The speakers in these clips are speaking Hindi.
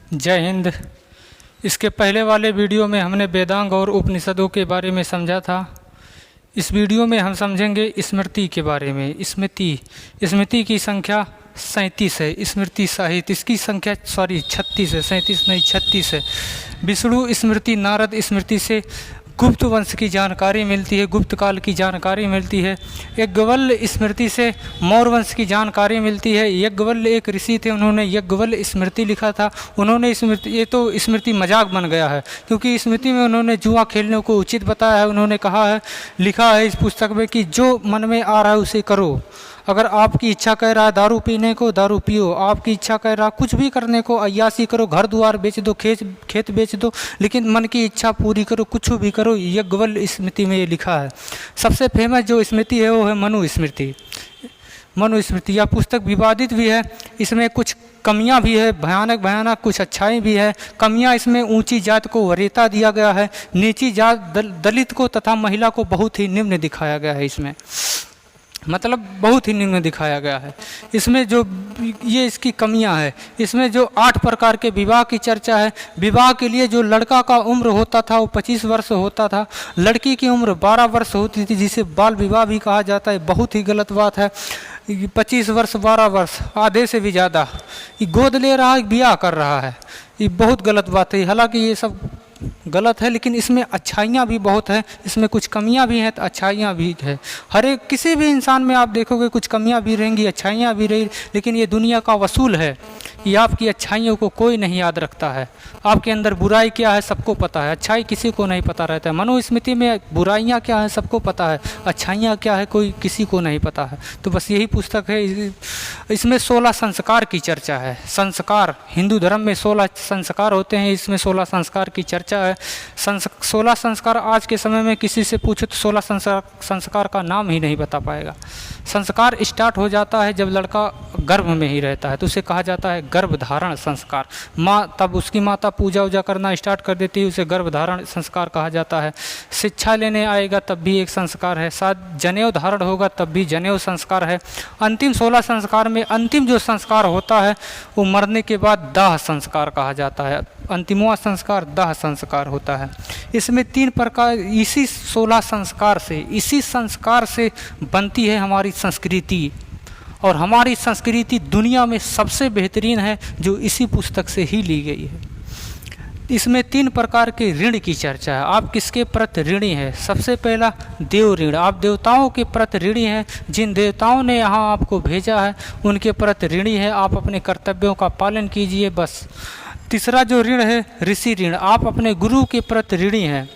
जय हिंद। इसके पहले वाले वीडियो में हमने वेदांग और उपनिषदों के बारे में समझा था। इस वीडियो में हम समझेंगे स्मृति के बारे में। स्मृति की संख्या 37 है। स्मृति साहित्य इसकी संख्या 36 है, 37 नहीं 36 है। विष्णु स्मृति, नारद स्मृति से गुप्त वंश की जानकारी मिलती है, गुप्त काल की जानकारी मिलती है। यज्ञवल्ल स्मृति से मौर्य वंश की जानकारी मिलती है। यज्ञवल्ल एक ऋषि थे, उन्होंने यज्ञवल्ल स्मृति लिखा था। उन्होंने स्मृति, ये तो स्मृति मजाक बन गया है क्योंकि स्मृति में उन्होंने जुआ खेलने को उचित बताया है। उन्होंने कहा है, लिखा है इस पुस्तक में कि जो मन में आ रहा है उसे करो। अगर आपकी इच्छा कह रहा है दारू पीने को, दारू पियो। आपकी इच्छा कह रहा है कुछ भी करने को, अय्यासी करो, घर द्वार बेच दो, खेत बेच दो, लेकिन मन की इच्छा पूरी करो, कुछ भी करो। यज्ञवल्ल स्मृति में ये लिखा है। सबसे फेमस जो स्मृति है वो है मनुस्मृति। मनुस्मृति यह पुस्तक विवादित भी है। इसमें कुछ कमियां भी है, भयानक कुछ अच्छाई भी है। कमियां इसमें ऊंची जात को वरीयता दिया गया है, नीची जात दलित को तथा महिला को बहुत ही निम्न दिखाया गया है। इसमें मतलब बहुत ही निम्न दिखाया गया है। इसमें जो ये इसकी कमियां है, इसमें जो 8 प्रकार के विवाह की चर्चा है। विवाह के लिए जो लड़का का उम्र होता था वो 25 वर्ष होता था, लड़की की उम्र 12 वर्ष होती थी, जिसे बाल विवाह भी कहा जाता है। बहुत ही गलत बात है। 25 वर्ष 12 वर्ष आधे से भी ज़्यादा ये गोद ले रहा है, ब्याह कर रहा है, ये बहुत गलत बात है। हालांकि ये सब गलत है, लेकिन इसमें अच्छाइयाँ भी बहुत हैं। इसमें कुछ कमियाँ भी हैं तो अच्छाइयाँ भी है। हर एक किसी भी इंसान में आप देखोगे कुछ कमियाँ भी रहेंगी, अच्छाइयाँ भी रहेंगी, लेकिन ये दुनिया का वसूल है। ये आपकी अच्छाइयों को कोई नहीं याद रखता है। आपके अंदर बुराई क्या है सबको पता है, अच्छाई किसी को नहीं पता रहता है। मनुस्मृति में बुराइयाँ क्या है सबको पता है, अच्छाइयाँ क्या है कोई किसी को नहीं पता है। तो बस यही पुस्तक है। इसमें 16 संस्कार की चर्चा है। संस्कार, हिंदू धर्म में 16 संस्कार होते हैं, इसमें 16 संस्कार की चर्चा है। 16 संस्कार आज के समय में किसी से पूछो तो 16 संस्कार का नाम ही नहीं बता पाएगा। संस्कार स्टार्ट हो जाता है जब लड़का गर्भ में ही रहता है, तो उसे कहा जाता है गर्भधारण संस्कार। माँ, तब उसकी माता पूजा वूजा करना स्टार्ट कर देती है, उसे गर्भधारण संस्कार कहा जाता है। शिक्षा लेने आएगा तब भी एक संस्कार है। साथ जनेऊ धारण होगा तब भी जनेऊ संस्कार है। अंतिम 16 संस्कार में अंतिम जो संस्कार होता है वो मरने के बाद दाह संस्कार कहा जाता है। अंतिमवा संस्कार दाह संस्कार होता है। इसमें 3 प्रकार, इसी 16 संस्कार से, इसी संस्कार से बनती है हमारी संस्कृति। और हमारी संस्कृति दुनिया में सबसे बेहतरीन है जो इसी पुस्तक से ही ली गई है। इसमें 3 प्रकार के ऋण की चर्चा है। आप किसके प्रति ऋणी है? सबसे पहला देव ऋण। आप देवताओं के प्रति ऋणी हैं। जिन देवताओं ने यहाँ आपको भेजा है उनके प्रति ऋणी है। आप अपने कर्तव्यों का पालन कीजिए बस। तीसरा जो ऋण है ऋषि ऋण। आप अपने गुरु के प्रति ऋणी हैं।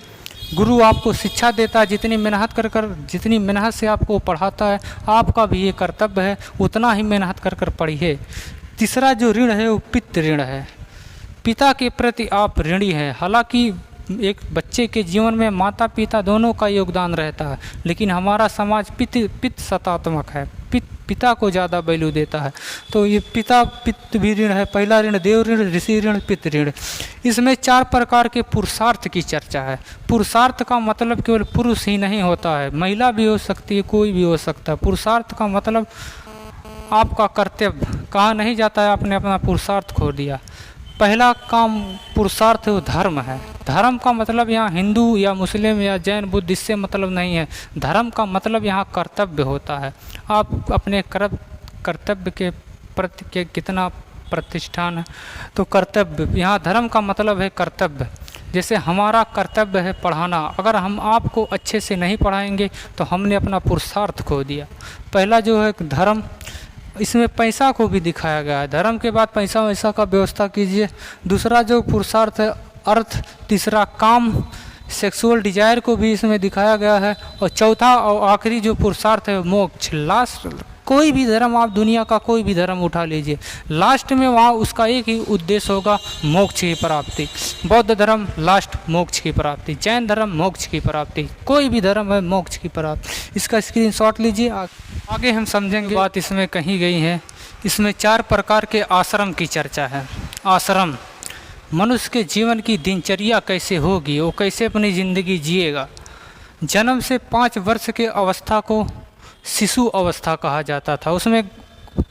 गुरु आपको शिक्षा देता है, जितनी मेहनत से आपको पढ़ाता है, आपका भी ये कर्तव्य है उतना ही मेहनत कर पढ़िए। तीसरा जो ऋण है वो पितृ ऋण है। पिता के प्रति आप ऋणी हैं। हालांकि एक बच्चे के जीवन में माता पिता दोनों का योगदान रहता है, लेकिन हमारा समाज पितृ सत्तात्मक है, पिता को ज़्यादा वैल्यू देता है। तो ये पितृ भी ऋण है। पहला ऋण देव ऋण, ऋषि ऋण, पितृ ऋण। इसमें 4 प्रकार के पुरुषार्थ की चर्चा है। पुरुषार्थ का मतलब केवल पुरुष ही नहीं होता है, महिला भी हो सकती है, कोई भी हो सकता है। पुरुषार्थ का मतलब आपका कर्तव्य। कहा नहीं जाता है आपने अपना पुरुषार्थ खो दिया। पहला काम पुरुषार्थ धर्म है। धर्म का मतलब यहाँ हिंदू या मुस्लिम या जैन बुद्ध इससे मतलब नहीं है। धर्म का मतलब यहाँ कर्तव्य होता है। आप अपने कर्तव्य के प्रति के कितना प्रतिष्ठान है, तो कर्तव्य, यहाँ धर्म का मतलब है कर्तव्य। जैसे हमारा कर्तव्य है पढ़ाना, अगर हम आपको अच्छे से नहीं पढ़ाएंगे तो हमने अपना पुरुषार्थ खो दिया। पहला जो है धर्म, इसमें पैसा को भी दिखाया गया है। धर्म के बाद पैसा वैसा का व्यवस्था कीजिए। दूसरा जो पुरुषार्थ है अर्थ। तीसरा काम, सेक्सुअल डिजायर को भी इसमें दिखाया गया है। और चौथा और आखिरी जो पुरुषार्थ है मोक्ष। लास्ट, कोई भी धर्म आप दुनिया का कोई भी धर्म उठा लीजिए, लास्ट में वहाँ उसका एक ही उद्देश्य होगा, मोक्ष की प्राप्ति। बौद्ध धर्म लास्ट मोक्ष की प्राप्ति, जैन धर्म मोक्ष की प्राप्ति, कोई भी धर्म है मोक्ष की प्राप्ति। इसका स्क्रीनशॉट लीजिए, आगे हम समझेंगे। बात इसमें कही गई है। इसमें 4 प्रकार के आश्रम की चर्चा है। आश्रम, मनुष्य के जीवन की दिनचर्या कैसे होगी, वो कैसे अपनी ज़िंदगी जिएगा। जन्म से 5 वर्ष के अवस्था को शिशु अवस्था कहा जाता था। उसमें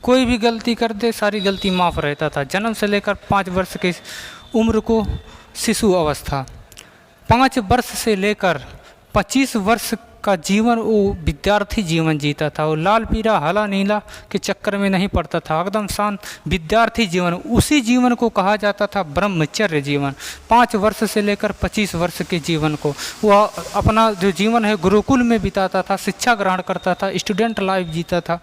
कोई भी गलती कर दे सारी गलती माफ़ रहता था। जन्म से लेकर 5 वर्ष की उम्र को शिशु अवस्था, 5 वर्ष से लेकर 25 वर्ष का जीवन वो विद्यार्थी जीवन जीता था। वो लाल पीला हरा नीला के चक्कर में नहीं पड़ता था, एकदम शांत विद्यार्थी जीवन। उसी जीवन को कहा जाता था ब्रह्मचर्य जीवन। 5 वर्ष से लेकर 25 वर्ष के जीवन को वह अपना जो जीवन है गुरुकुल में बिताता था, शिक्षा ग्रहण करता था, स्टूडेंट लाइफ जीता था।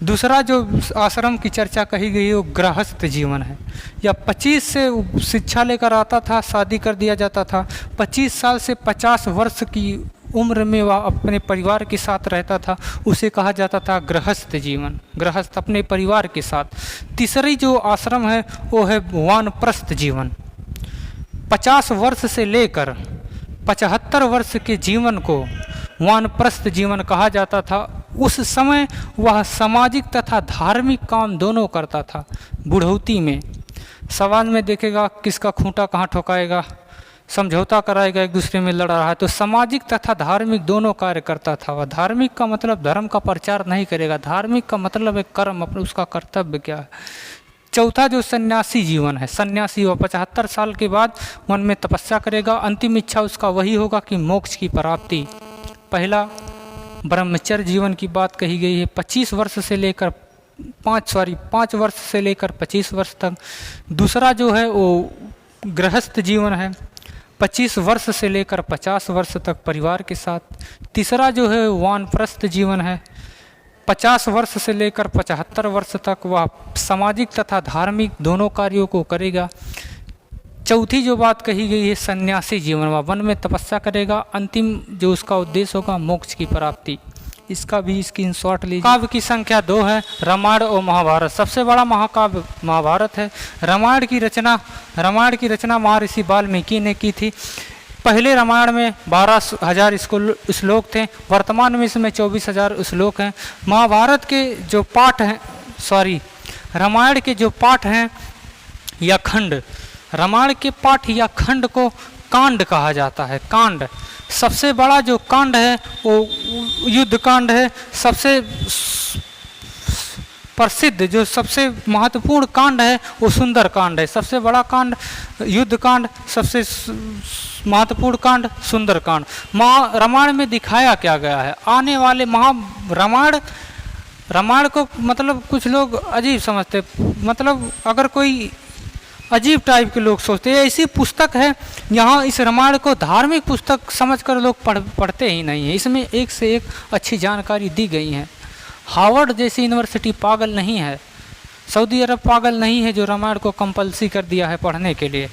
दूसरा जो आश्रम की चर्चा कही गई है वो गृहस्थ जीवन है। या 25 से शिक्षा लेकर आता था, शादी कर दिया जाता था। 25 साल से 50 वर्ष की उम्र में वह अपने परिवार के साथ रहता था, उसे कहा जाता था गृहस्थ जीवन। गृहस्थ अपने परिवार के साथ। तीसरी जो आश्रम है वो है वानप्रस्थ जीवन। 50 वर्ष से लेकर 75 वर्ष के जीवन को वानप्रस्थ जीवन कहा जाता था। उस समय वह सामाजिक तथा धार्मिक काम दोनों करता था। बुढ़ौती में समाज में देखेगा किसका खूंटा कहाँ ठोकाएगा, समझौता कराएगा, एक दूसरे में लड़ रहा है, तो सामाजिक तथा धार्मिक दोनों कार्य करता था वह। धार्मिक का मतलब धर्म का प्रचार नहीं करेगा, धार्मिक का मतलब है कर्म, अपने उसका कर्तव्य क्या है। चौथा जो सन्यासी जीवन है, सन्यासी वह 75 साल के बाद मन में तपस्या करेगा। अंतिम इच्छा उसका वही होगा कि मोक्ष की प्राप्ति। पहला ब्रह्मचर्य जीवन की बात कही गई है 25 वर्ष से लेकर 5 वर्ष से लेकर 25 वर्ष तक। दूसरा जो है वो गृहस्थ जीवन है 25 वर्ष से लेकर 50 वर्ष तक परिवार के साथ। तीसरा जो है वानप्रस्थ जीवन है 50 वर्ष से लेकर 75 वर्ष तक वह सामाजिक तथा धार्मिक दोनों कार्यों को करेगा। चौथी जो बात कही गई है सन्यासी जीवन, वह वन में तपस्या करेगा। अंतिम जो उसका उद्देश्य होगा मोक्ष की प्राप्ति। इसका भी स्क्रीनशॉट लीजिए। काव्य की संख्या 2 है, रामायण और महाभारत। सबसे बड़ा महाकाव्य महाभारत है। रामायण की रचना महर्षि वाल्मीकि ने की थी। पहले रामायण में 12,000 श्लोक थे, वर्तमान में इसमें 24,000 श्लोक हैं। महाभारत के जो पाठ हैं, रामायण के जो पाठ हैं या खंड, रामायण के पाठ या खंड को कांड कहा जाता है। कांड सबसे बड़ा जो कांड है वो युद्ध कांड है। सबसे प्रसिद्ध जो सबसे महत्वपूर्ण कांड है वो सुंदर कांड है। सबसे बड़ा कांड युद्ध कांड, सबसे महत्वपूर्ण कांड सुंदर कांड। रामायण में दिखाया क्या गया है, आने वाले रामायण को मतलब कुछ लोग अजीब समझते, मतलब अगर कोई अजीब टाइप के लोग सोचते हैं ऐसी पुस्तक है। यहाँ इस रामायण को धार्मिक पुस्तक समझकर लोग पढ़ते ही नहीं है। इसमें एक से एक अच्छी जानकारी दी गई है। हार्वर्ड जैसी यूनिवर्सिटी पागल नहीं है, सऊदी अरब पागल नहीं है जो रामायण को कंपल्सरी कर दिया है पढ़ने के लिए।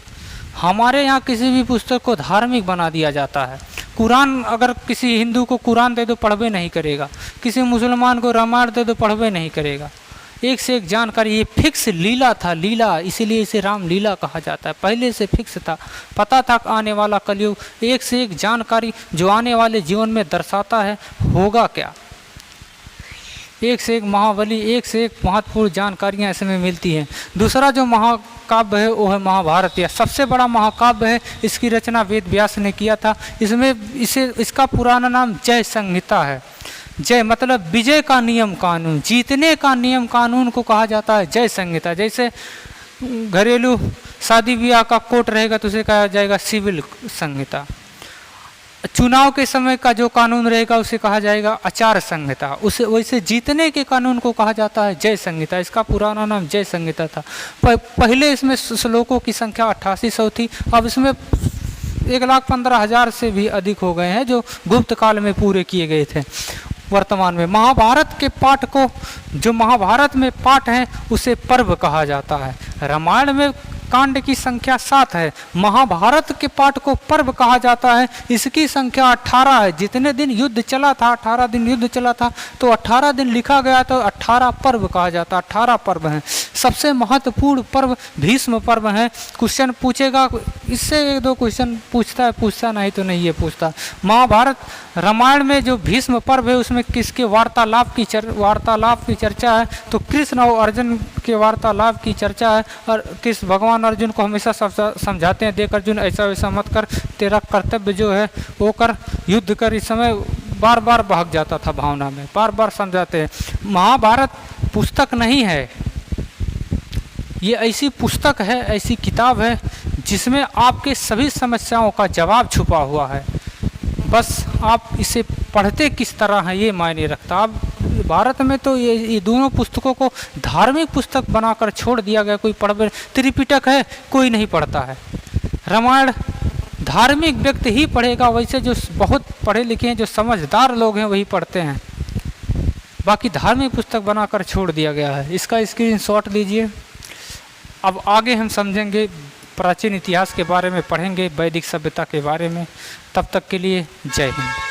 हमारे यहाँ किसी भी पुस्तक को धार्मिक बना दिया जाता है। कुरान, अगर किसी हिंदू को कुरान दे दो पढ़वे नहीं करेगा, किसी मुसलमान को रामायण दे दो पढ़वे नहीं करेगा। एक से एक जानकारी, ये फिक्स लीला था, लीला, इसीलिए इसे राम लीला कहा जाता है। पहले से फिक्स था, पता था आने वाला कलयुग। एक से एक जानकारी जो आने वाले जीवन में दर्शाता है होगा क्या। एक से एक महाबली, एक से एक महत्वपूर्ण जानकारियाँ इसमें मिलती हैं। दूसरा जो महाकाव्य है वो है महाभारत, या सबसे बड़ा महाकाव्य है। इसकी रचना वेद व्यास ने किया था। इसका पुराना नाम जय संहिता है। जय मतलब विजय का नियम कानून, जीतने का नियम कानून को कहा जाता है जय संहिता। जैसे घरेलू शादी ब्याह का कोर्ट रहेगा तो उसे कहा जाएगा सिविल संहिता। चुनाव के समय का जो कानून रहेगा उसे कहा जाएगा आचार संहिता। उसे वैसे जीतने के कानून को कहा जाता है जय संहिता। इसका पुराना नाम जय संहिता था। पहले इसमें श्लोकों की संख्या 8800 थी, अब इसमें 1,15,000 से भी अधिक हो गए हैं जो गुप्त काल में पूरे किए गए थे। वर्तमान में महाभारत के पाठ को, जो महाभारत में पाठ हैं उसे पर्व कहा जाता है। रामायण में कांड की संख्या 7 है, महाभारत के पाठ को पर्व कहा जाता है। इसकी संख्या 18 है। जितने दिन युद्ध चला था, 18 दिन युद्ध चला था, तो 18 दिन लिखा गया तो 18 पर्व कहा जाता है। 18 पर्व हैं। सबसे महत्वपूर्ण पर्व भीष्म पर्व है। क्वेश्चन पूछेगा, इससे 1-2 क्वेश्चन पूछता नहीं तो नहीं ये पूछता। महाभारत रामायण में जो भीष्म पर्व है उसमें किसके वार्तालाप की चर्चा है, तो कृष्ण और अर्जुन के वार्तालाप की चर्चा है। और कृष्ण भगवान अर्जुन को हमेशा समझाते हैं, देख अर्जुन ऐसा वैसा मत कर, तेरा कर्तव्य जो है वो कर, युद्ध कर। इस समय बार बार भाग जाता था भावना में, बार बार समझाते हैं। महाभारत पुस्तक नहीं है, ये ऐसी पुस्तक है, ऐसी किताब है जिसमें आपके सभी समस्याओं का जवाब छुपा हुआ है। बस आप इसे पढ़ते किस तरह हैं ये मायने रखता। अब भारत में तो ये दोनों पुस्तकों को धार्मिक पुस्तक बनाकर छोड़ दिया गया। कोई पढ़, त्रिपिटक है कोई नहीं पढ़ता है। रामायण धार्मिक व्यक्ति ही पढ़ेगा, वैसे जो बहुत पढ़े लिखे हैं, जो समझदार लोग हैं वही पढ़ते हैं। बाकी धार्मिक पुस्तक बनाकर छोड़ दिया गया है। इसका स्क्रीनशॉट लीजिए। अब आगे हम समझेंगे, प्राचीन इतिहास के बारे में पढ़ेंगे, वैदिक सभ्यता के बारे में। तब तक के लिए जय हिंद।